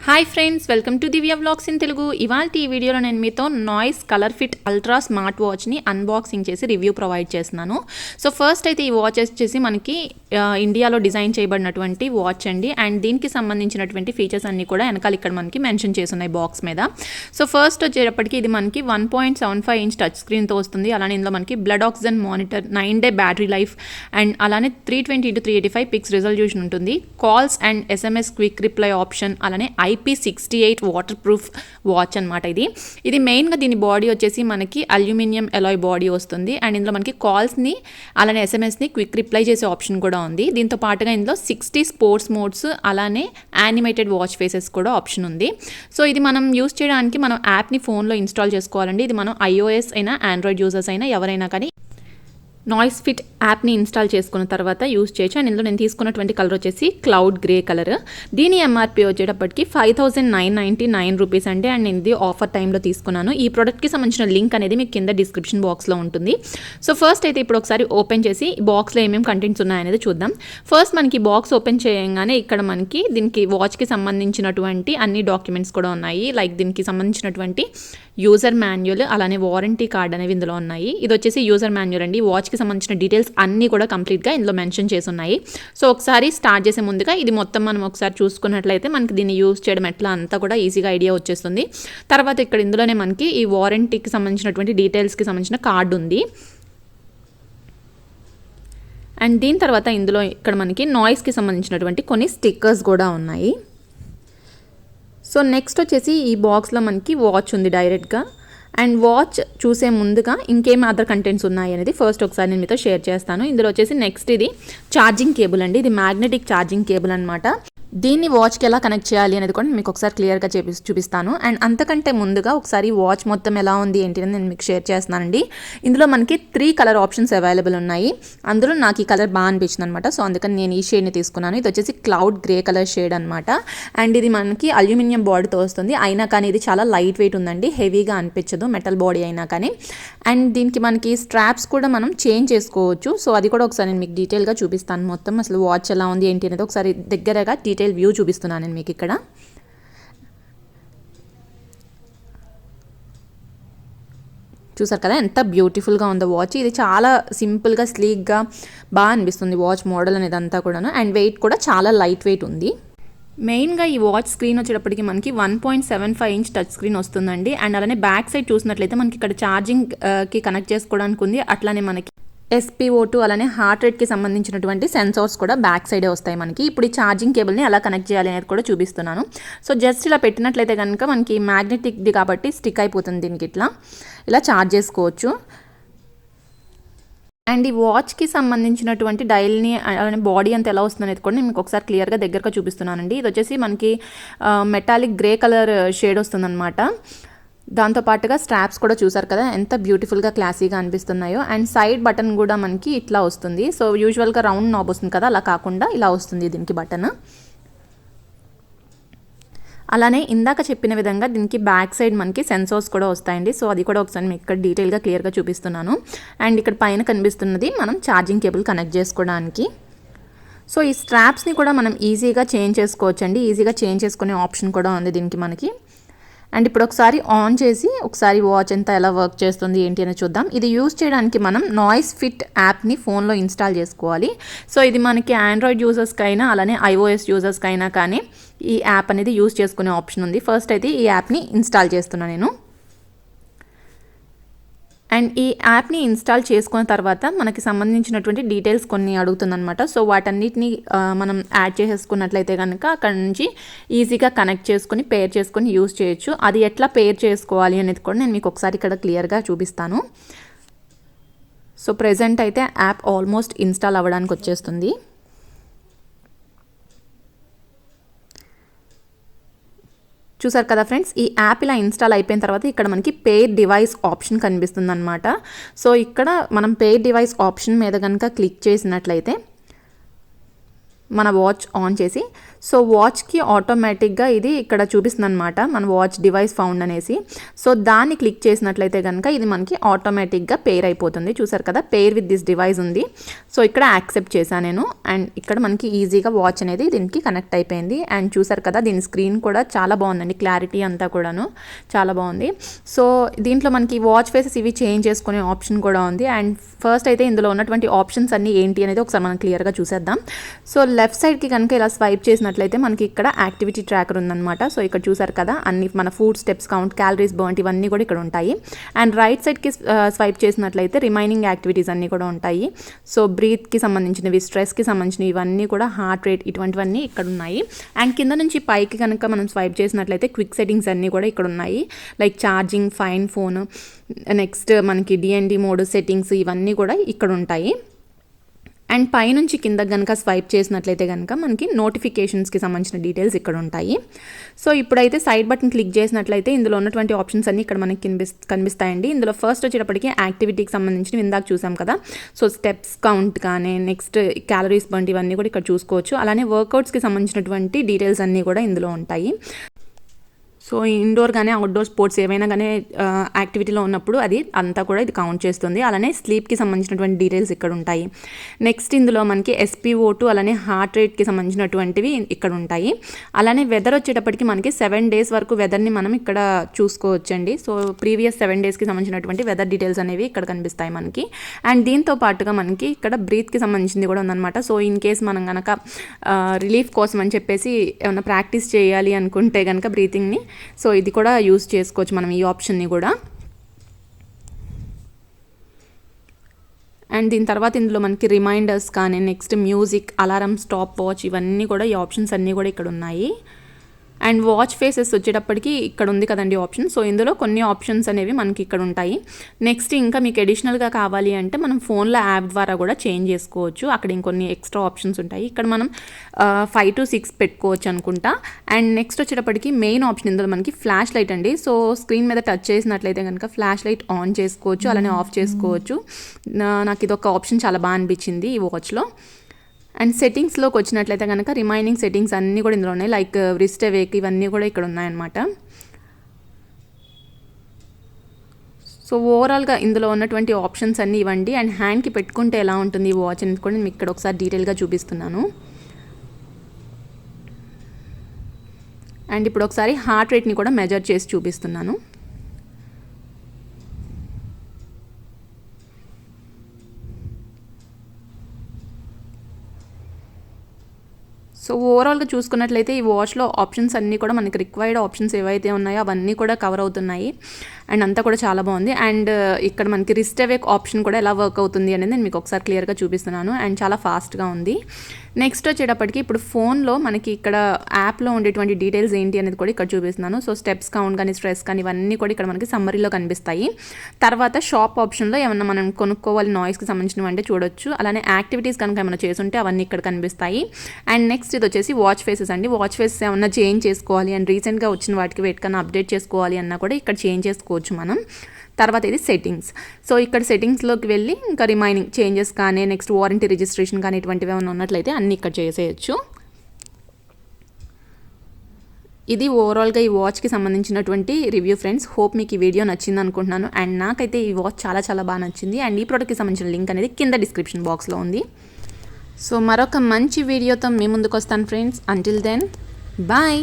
Hi friends, welcome to Divya vlogs in Telugu. ఇవాళ ఈ వీడియోలో నేను మీతో నాయిస్ కలర్ఫిట్ అల్ట్రా స్మార్ట్ వాచ్ని అన్బాక్సింగ్ చేసి రివ్యూ ప్రొవైడ్ చేస్తున్నాను. సో ఫస్ట్ అయితే ఈ వాచ్ వచ్చేసి మనకి ఇండియాలో డిజైన్ చేయబడినటువంటి వాచ్ అండి. అండ్ దీనికి సంబంధించినటువంటి ఫీచర్స్ అన్నీ కూడా వెనకాల ఇక్కడ మనకి మెన్షన్ చేసి ఉన్నాయి బాక్స్ మీద. సో ఫస్ట్ వచ్చేటప్పటికి ఇది మనకి 1.75 ఇంచ్ టచ్ స్క్రీన్తో వస్తుంది. అలానే ఇందులో మనకి blood oxygen monitor, 9 day battery life and అలానే 320x385 పిక్స్ రిజల్యూషన్ ఉంటుంది. Calls and SMS quick reply option, అలానే IP68 వాటర్ ప్రూఫ్ వాచ్ అనమాట. ఇది మెయిన్గా దీని బాడీ వచ్చేసి మనకి అల్యూమినియం ఎలాయ్ బాడీ వస్తుంది. అండ్ ఇందులో మనకి కాల్స్ని అలానే SMSని క్విక్ రిప్లై చేసే ఆప్షన్ కూడా ఉంది. దీంతో పాటుగా ఇందులో 60 స్పోర్ట్స్ మోడ్స్ అలానే యానిమేటెడ్ వాచ్ ఫేసెస్ కూడా ఆప్షన్ ఉంది. సో ఇది మనం యూస్ చేయడానికి మనం యాప్ని ఫోన్లో ఇన్స్టాల్ చేసుకోవాలండి. ఇది మనం iOS అయినా ఆండ్రాయిడ్ యూజర్స్ అయినా ఎవరైనా కానీ నాయిస్ ఫిట్ యాప్ని ఇన్స్టాల్ చేసుకున్న తర్వాత యూస్ చేయొచ్చు. అండ్ ఇందులో నేను తీసుకున్నటువంటి కలర్ వచ్చేసి క్లౌడ్ గ్రే కలర్. దీని MRP వచ్చేటప్పటికి 5,999 రూపీస్ అండి. అండ్ నేను ఇది ఆఫర్ టైంలో తీసుకున్నాను. ఈ ప్రోడక్ట్కి సంబంధించిన లింక్ అనేది మీకు కింద డిస్క్రిప్షన్ బాక్స్లో ఉంటుంది. సో ఫస్ట్ అయితే ఇప్పుడు ఒకసారి ఓపెన్ చేసి బాక్స్లో ఏమేమి కంటెంట్స్ ఉన్నాయనేది చూద్దాం. ఫస్ట్ మనకి బాక్స్ ఓపెన్ చేయగానే ఇక్కడ మనకి దీనికి వాచ్కి సంబంధించినటువంటి అన్ని డాక్యుమెంట్స్ కూడా ఉన్నాయి. లైక్ దీనికి సంబంధించినటువంటి యూజర్ మాన్యువల్ అలానే వారంటీ కార్డ్ అనేవి ఇందులో ఉన్నాయి. ఇది వచ్చేసి యూజర్ మాన్యువల్ అండి. వాచ్కి సంబంధించిన డీటెయిల్స్ అన్నీ కూడా కంప్లీట్గా ఇందులో మెన్షన్ చేసి ఉన్నాయి. సో ఒకసారి స్టార్ట్ చేసే ముందుగా ఇది మొత్తం మనం ఒకసారి చూసుకున్నట్లయితే మనకి దీన్ని యూజ్ చేయడం ఎట్లా అంతా కూడా ఈజీగా ఐడియా వచ్చేస్తుంది. తర్వాత ఇక్కడ ఇందులోనే మనకి ఈ వారంటీకి సంబంధించినటువంటి డీటెయిల్స్కి సంబంధించిన కార్డు ఉంది. అండ్ దీని తర్వాత ఇందులో ఇక్కడ మనకి నాయిస్కి సంబంధించినటువంటి కొన్ని స్టిక్కర్స్ కూడా ఉన్నాయి. సో నెక్స్ట్ వచ్చేసి ఈ బాక్స్లో మనకి వాచ్ ఉంది డైరెక్ట్గా. అండ్ వాచ్ చూసే ముందుగా ఇంకేం అదర్ కంటెంట్స్ ఉన్నాయి అనేది ఫస్ట్ ఒకసారి నేను మీతో షేర్ చేస్తాను. ఇందులో వచ్చేసి నెక్స్ట్ ఇది ఛార్జింగ్ కేబుల్ అండి. ఇది మ్యాగ్నెటిక్ ఛార్జింగ్ కేబుల్ అనమాట. దీన్ని వాచ్కి ఎలా కనెక్ట్ చేయాలి అనేది కూడా మీకు ఒకసారి క్లియర్గా చూపిస్తాను. అండ్ అంతకంటే ముందుగా ఒకసారి వాచ్ మొత్తం ఎలా ఉంది ఏంటి అని నేను మీకు షేర్ చేస్తున్నానండి. ఇందులో మనకి 3 కలర్ ఆప్షన్స్ అవైలబుల్ ఉన్నాయి. అందులో నాకు ఈ కలర్ బాగా అనిపించింది అనమాట. సో అందుకని నేను ఈ షేడ్ని తీసుకున్నాను. ఇది వచ్చేసి క్లౌడ్ గ్రే కలర్ షేడ్ అనమాట. అండ్ ఇది మనకి అల్యూమినియం బాడీతో వస్తుంది. అయినా కానీ ఇది చాలా లైట్ వెయిట్ ఉందండి. హెవీగా అనిపించదు మెటల్ బాడీ అయినా కానీ. అండ్ దీనికి మనకి స్ట్రాప్స్ కూడా మనం చేంజ్ చేసుకోవచ్చు. సో అది కూడా ఒకసారి నేను మీకు డీటెయిల్గా చూపిస్తాను. మొత్తం అసలు వాచ్ ఎలా ఉంది ఏంటి అనేది ఒకసారి దగ్గరగా డీటెయిల్ వ్యూ చూపిస్తున్నాను నేను మీకు ఇక్కడ. చూసారు కదా ఎంత బ్యూటిఫుల్గా ఉందో వాచ్. ఇది చాలా సింపుల్గా స్లీక్గా బాగా అనిపిస్తుంది వాచ్ మోడల్ అనేది అంతా కూడాను. అండ్ వెయిట్ కూడా చాలా లైట్ వెయిట్ ఉంది. మెయిన్గా ఈ వాచ్ స్క్రీన్ వచ్చేటప్పటికి మనకి 1.75 ఇంచ్ టచ్ స్క్రీన్ వస్తుందండి. అండ్ అలానే బ్యాక్ సైడ్ చూసినట్లయితే మనకి ఇక్కడ ఛార్జింగ్కి కనెక్ట్ చేసుకోవడానికి ఉంది. అట్లానే మనకి SpO2 అలానే హార్ట్ రేట్కి సంబంధించినటువంటి సెన్సార్స్ కూడా బ్యాక్ సైడే వస్తాయి మనకి. ఇప్పుడు ఈ ఛార్జింగ్ కేబుల్ని ఎలా కనెక్ట్ చేయాలి అనేది కూడా చూపిస్తున్నాను. సో జస్ట్ ఇలా పెట్టినట్లయితే కనుక మనకి మ్యాగ్నెటిక్ది కాబట్టి స్టిక్ అయిపోతుంది. దీనికి ఇలా ఛార్జ్ చేసుకోవచ్చు. అండ్ ఈ వాచ్కి సంబంధించినటువంటి డైల్ని అలానే బాడీ అంతా ఎలా వస్తుంది అనేది కూడా నేను మీకు ఒకసారి క్లియర్గా దగ్గరగా చూపిస్తున్నానండి. ఇది వచ్చేసి మనకి మెటాలిక్ గ్రే కలర్ షేడ్ వస్తుందన్నమాట. దాంతోపాటుగా స్ట్రాప్స్ కూడా చూసారు కదా ఎంత బ్యూటిఫుల్గా క్లాసీగా అనిపిస్తున్నాయో. అండ్ సైడ్ బటన్ కూడా మనకి ఇట్లా వస్తుంది. సో యూజువల్గా రౌండ్ నాబ్ వస్తుంది కదా, అలా కాకుండా ఇలా వస్తుంది దీనికి బటన్. అలానే ఇందాక చెప్పిన విధంగా దీనికి బ్యాక్ సైడ్ మనకి సెన్సార్స్ కూడా వస్తాయండి. సో అది కూడా ఒకసారి మీకు ఇక్కడ డీటెయిల్గా క్లియర్గా చూపిస్తున్నాను. అండ్ ఇక్కడ పైన కనిపిస్తున్నది మనం ఛార్జింగ్ కేబుల్ కనెక్ట్ చేసుకోవడానికి. సో ఈ స్ట్రాప్స్ని కూడా మనం ఈజీగా చేంజ్ చేసుకోవచ్చు అండి. ఈజీగా చేంజ్ చేసుకునే ఆప్షన్ కూడా ఉంది దీనికి మనకి. అండ్ ఇప్పుడు ఒకసారి ఆన్ చేసి ఒకసారి వాచ్ అంతా ఎలా వర్క్ చేస్తుంది ఏంటి అని చూద్దాం. ఇది యూస్ చేయడానికి మనం నాయిస్ ఫిట్ యాప్ని ఫోన్లో ఇన్స్టాల్ చేసుకోవాలి. సో ఇది మనకి ఆండ్రాయిడ్ యూజర్స్కి అయినా అలానే iOS యూజర్స్కి అయినా కానీ ఈ యాప్ అనేది యూస్ చేసుకునే ఆప్షన్ ఉంది. ఫస్ట్ అయితే ఈ యాప్ని ఇన్స్టాల్ చేస్తున్నాను నేను. అండ్ ఈ యాప్ని ఇన్స్టాల్ చేసుకున్న తర్వాత మనకి సంబంధించినటువంటి డీటెయిల్స్ కొన్ని అడుగుతుందన్నమాట. సో వాటన్నిటిని మనం యాడ్ చేసేసుకున్నట్లయితే కనుక అక్కడ నుంచి ఈజీగా కనెక్ట్ చేసుకుని పేర్ చేసుకొని యూజ్ చేయొచ్చు. అది ఎట్లా పేర్ చేసుకోవాలి అనేది కూడా నేను మీకు ఒకసారి ఇక్కడ క్లియర్గా చూపిస్తాను. సో ప్రెజెంట్ అయితే యాప్ ఆల్మోస్ట్ ఇన్స్టాల్ అవ్వడానికి వచ్చేస్తుంది. చూసారు కదా ఫ్రెండ్స్, ఈ యాప్ ఇలా ఇన్స్టాల్ అయిపోయిన తర్వాత ఇక్కడ మనకి పేర్ డివైస్ ఆప్షన్ కనిపిస్తుంది అనమాట. సో ఇక్కడ మనం పేర్ డివైస్ ఆప్షన్ మీద కనుక క్లిక్ చేసినట్లయితే మన వాచ్ ఆన్ చేసి సో వాచ్కి ఆటోమేటిక్గా ఇది ఇక్కడ చూపిస్తుంది అనమాట, మన వాచ్ డివైస్ ఫౌండ్ అనేసి. సో దాన్ని క్లిక్ చేసినట్లయితే కనుక ఇది మనకి ఆటోమేటిక్గా పేర్ అయిపోతుంది. చూసారు కదా, పేర్ విత్ దిస్ డివైస్ ఉంది. సో ఇక్కడ యాక్సెప్ట్ చేశాను నేను. అండ్ ఇక్కడ మనకి ఈజీగా వాచ్ అనేది దీనికి కనెక్ట్ అయిపోయింది. అండ్ చూసారు కదా, దీని స్క్రీన్ కూడా చాలా బాగుందండి, క్లారిటీ అంతా కూడాను చాలా బాగుంది. సో దీంట్లో మనకి వాచ్ ఫేసెస్ ఇవి చేంజ్ చేసుకునే ఆప్షన్ కూడా ఉంది. అండ్ ఫస్ట్ అయితే ఇందులో ఉన్నటువంటి ఆప్షన్స్ అన్నీ ఏంటి అనేది ఒకసారి మనం క్లియర్గా చూసేద్దాం. సో లెఫ్ట్ సైడ్కి కనుక ఇలా స్వైప్ చేసినట్లయితే మనకి ఇక్కడ యాక్టివిటీ ట్రాకర్ ఉందన్నమాట. సో ఇక్కడ చూసారు కదా, అన్ని మన food steps count, calories burnt ఇవన్నీ కూడా ఇక్కడ ఉంటాయి. అండ్ రైట్ సైడ్కి స్వైప్ చేసినట్లయితే రిమైనింగ్ యాక్టివిటీస్ అన్నీ కూడా ఉంటాయి. సో బ్రీత్కి సంబంధించినవి, స్ట్రెస్కి సంబంధించినవి ఇవన్నీ కూడా, హార్ట్ రేట్ ఇటువంటివన్నీ ఇక్కడ ఉన్నాయి. అండ్ కింద నుంచి పైకి కనుక మనం స్వైప్ చేసినట్లయితే క్విక్ సెట్టింగ్స్ అన్నీ కూడా ఇక్కడ ఉన్నాయి. Like charging, fine phone, next మనకి DND మోడ్ సెట్టింగ్స్ ఇవన్నీ కూడా ఇక్కడ ఉంటాయి. అండ్ పైనుంచి కింద కనుక స్వైప్ చేసినట్లయితే కనుక మనకి నోటిఫికేషన్స్కి సంబంధించిన డీటెయిల్స్ ఇక్కడ ఉంటాయి. సో ఇప్పుడైతే సైడ్ బటన్ క్లిక్ చేసినట్లయితే ఇందులో ఉన్నటువంటి ఆప్షన్స్ అన్నీ ఇక్కడ మనకి కనిపిస్తాయండి. ఇందులో ఫస్ట్ వచ్చేటప్పటికి యాక్టివిటీకి సంబంధించిన ఇందాక చూసాం కదా, సో స్టెప్స్ కౌంట్ కానీ, నెక్స్ట్ క్యాలరీస్ బర్న్ ఇవన్నీ కూడా ఇక్కడ చూసుకోవచ్చు. అలానే వర్కౌట్స్కి సంబంధించినటువంటి డీటెయిల్స్ అన్నీ కూడా ఇందులో ఉంటాయి. సో ఇండోర్ కానీ అవుట్డోర్ స్పోర్ట్స్ ఏవైనా కానీ యాక్టివిటీలో ఉన్నప్పుడు అది అంతా కూడా ఇది కౌంట్ చేస్తుంది. అలానే స్లీప్కి సంబంధించినటువంటి డీటెయిల్స్ ఇక్కడ ఉంటాయి. నెక్స్ట్ ఇందులో మనకి SpO2 అలానే హార్ట్ రేట్కి సంబంధించినటువంటివి ఇక్కడ ఉంటాయి. అలానే వెదర్ వచ్చేటప్పటికి మనకి 7 days వరకు వెదర్ని మనం ఇక్కడ చూసుకోవచ్చండి. సో ప్రీవియస్ 7 daysకి సంబంధించినటువంటి వెదర్ డీటెయిల్స్ అనేవి ఇక్కడ కనిపిస్తాయి మనకి. అండ్ దీంతో పాటుగా మనకి ఇక్కడ బ్రీత్కి సంబంధించింది కూడా ఉందన్నమాట. సో ఇన్ కేస్ మనం కనుక రిలీఫ్ కోసం అని చెప్పేసి ఏమైనా ప్రాక్టీస్ చేయాలి అనుకుంటే కనుక బ్రీతింగ్ని, సో ఇది కూడా యూజ్ చేసుకోవచ్చు మనం ఈ ఆప్షన్ని కూడా. అండ్ దీని తర్వాత ఇందులో మనకి రిమైండర్స్ కానీ, next music, alarm, stop watch ఇవన్నీ కూడా, ఈ ఆప్షన్స్ అన్నీ కూడా ఇక్కడ ఉన్నాయి. అండ్ వాచ్ ఫేసెస్ వచ్చేటప్పటికి ఇక్కడ ఉంది కదండి ఆప్షన్. సో ఇందులో కొన్ని ఆప్షన్స్ అనేవి మనకి ఇక్కడ ఉంటాయి. నెక్స్ట్ ఇంకా మీకు అడిషనల్గా కావాలి అంటే మనం ఫోన్లో యాప్ ద్వారా కూడా చేంజ్ చేసుకోవచ్చు. అక్కడ ఇంకొన్ని ఎక్స్ట్రా ఆప్షన్స్ ఉంటాయి. ఇక్కడ మనం 5 to 6 పెట్టుకోవచ్చు అనుకుంటా. అండ్ నెక్స్ట్ వచ్చేటప్పటికి మెయిన్ ఆప్షన్ ఇందులో మనకి ఫ్లాష్ లైట్ అండి. సో స్క్రీన్ మీద టచ్ చేసినట్లయితే కనుక ఫ్లాష్ లైట్ ఆన్ చేసుకోవచ్చు, అలానే ఆఫ్ చేసుకోవచ్చు. నాకు ఇది ఒక ఆప్షన్ చాలా బాగా అనిపించింది ఈ వాచ్లో. అండ్ సెట్టింగ్స్లోకి వచ్చినట్లయితే కనుక రిమైనింగ్ సెట్టింగ్స్ అన్నీ కూడా ఇందులో ఉన్నాయి. లైక్ రిస్ట్ అవేక్ ఇవన్నీ కూడా ఇక్కడ ఉన్నాయన్నమాట. సో ఓవరాల్గా ఇందులో ఉన్నటువంటి ఆప్షన్స్ అన్నీ ఇవ్వండి. అండ్ హ్యాండ్కి పెట్టుకుంటే ఎలా ఉంటుంది ఈ వాచ్ అనేది కూడా మీకు ఇక్కడ ఒకసారి డీటెయిల్గా చూపిస్తున్నాను. అండ్ ఇప్పుడు ఒకసారి హార్ట్ రేట్ని కూడా మెజర్ చేసి చూపిస్తున్నాను. సో ఓవరాల్గా చూసుకున్నట్లయితే ఈ వాచ్లో ఆప్షన్స్ అన్నీ కూడా మనకి రిక్వైర్డ్ ఆప్షన్స్ ఏవైతే ఉన్నాయో అవన్నీ కూడా కవర్ అవుతున్నాయి. అండ్ అంతా కూడా చాలా బాగుంది. అండ్ ఇక్కడ మనకి రిస్ట్ అవేక్ ఆప్షన్ కూడా ఎలా వర్క్ అవుతుంది అనేది నేను మీకు ఒకసారి క్లియర్గా చూపిస్తున్నాను. అండ్ చాలా ఫాస్ట్గా ఉంది. నెక్స్ట్ వచ్చేటప్పటికి ఇప్పుడు ఫోన్లో మనకి ఇక్కడ యాప్లో ఉండేటువంటి డీటెయిల్స్ ఏంటి అనేది కూడా ఇక్కడ చూపిస్తున్నాను. సో స్టెప్స్ కౌంట్ కానీ, స్ట్రెస్ కానీ ఇవన్నీ కూడా ఇక్కడ మనకి సమ్మరీలో కనిపిస్తాయి. తర్వాత షాప్ ఆప్షన్లో ఏమన్నా మనం కొనుక్కోవాలి నాయిస్కి సంబంధించినవి అంటే చూడొచ్చు. అలానే యాక్టివిటీస్ కనుక ఏమైనా చేసుంటే అవన్నీ ఇక్కడ కనిపిస్తాయి. అండ్ నెక్స్ట్ ఇది వచ్చేసి వాచ్ ఫేసెస్ అండి. వాచ్ ఫేసెస్ ఏమన్నా చేంజ్ చేసుకోవాలి అండ్ రీసెంట్గా వచ్చిన వాటికి వెయిట్ కన్నా అప్డేట్ చేసుకోవాలి అన్నా కూడా ఇక్కడ చేంజ్ చేసుకోవచ్చు మనం. తర్వాత ఇది సెట్టింగ్స్. సో ఇక్కడ సెట్టింగ్స్లోకి వెళ్ళి ఇంకా రిమైనింగ్ చేంజెస్ కానీ, నెక్స్ట్ వారంటీ రిజిస్ట్రేషన్ కానీ ఇటువంటివి ఏమైనా ఉన్నట్లయితే అన్నీ ఇక్కడ చేసేయచ్చు. ఇది ఓవరాల్గా ఈ వాచ్కి సంబంధించినటువంటి రివ్యూ ఫ్రెండ్స్. హోప్ మీకు ఈ వీడియో నచ్చింది అనుకుంటున్నాను. అండ్ నాకైతే ఈ వాచ్ చాలా చాలా బాగా నచ్చింది. అండ్ ఈ ప్రోడక్ట్కి సంబంధించిన లింక్ అనేది కింద డిస్క్రిప్షన్ బాక్స్లో ఉంది. సో మరొక మంచి వీడియోతో మీ ముందుకు వస్తాను ఫ్రెండ్స్. Until then bye.